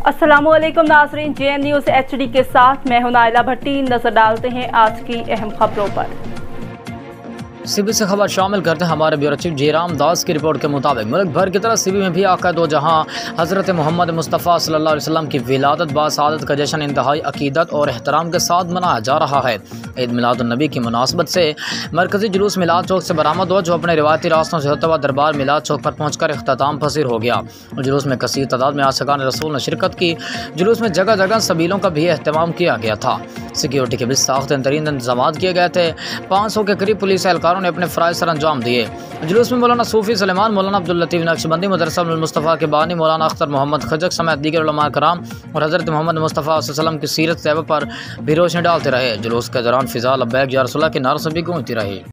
अस्सलामुअलैकुम नाज़रीन, JN news HD के साथ मैं हूं नाइला भट्टी। नजर डालते हैं आज की अहम खबरों पर। सीबी से खबर शामिल करते हैं हमारे ब्यूरो चीफ जयराम दास की रिपोर्ट के मुताबिक मुल्क भर की तरह सीबी में भी आका दो जहां हज़रत मोहम्मद मुस्तफ़ा सल्लल्लाहु अलैहि वसल्लम की विलादत बासादत का जश्न इंतहाई अकीदत और एहतराम के साथ मनाया जा रहा है। ईद मिलादुन्नबी की मुनासबत से मरकज़ी जुलूस मिलाद चौक से बरामद हुआ, जो अपने रिवायती रास्तों से होता हुआ दरबार मिलाद चौक पर पहुँच कर अख्ताम पसीर हो गया। जुलूस में कसीर तादाद में आशिकान रसूल ने शिरकत की। जुलूस में जगह जगह सबीलों का भी अहतमाम किया गया था। सिक्योरिटी के भी सख्त तरीन इंतजाम किए गए थे। 500 के करीब पुलिस एहलकारों ने अपने फ़राइज़ सर अंजाम दिए। जुलूस में मौलाना सूफ़ी सलेमान, मौलाना अब्दुल लतीफ़ नक्शबंदी, मदरसा अल मुस्तफ़ा के बानी मौलाना अख्तर मोहम्मद खजक समेत दीगर उलमा कराम और हज़रत मोहम्मद मुस्तफ़ा सल्लल्लाहु अलैहि वसल्लम की सीरत तैयबा पर भी रोशनी डालते रहे। जुलूस के दौरान फ़िज़ा लब्बैक या रसूलल्लाह के नारों से भी गूंजती रही।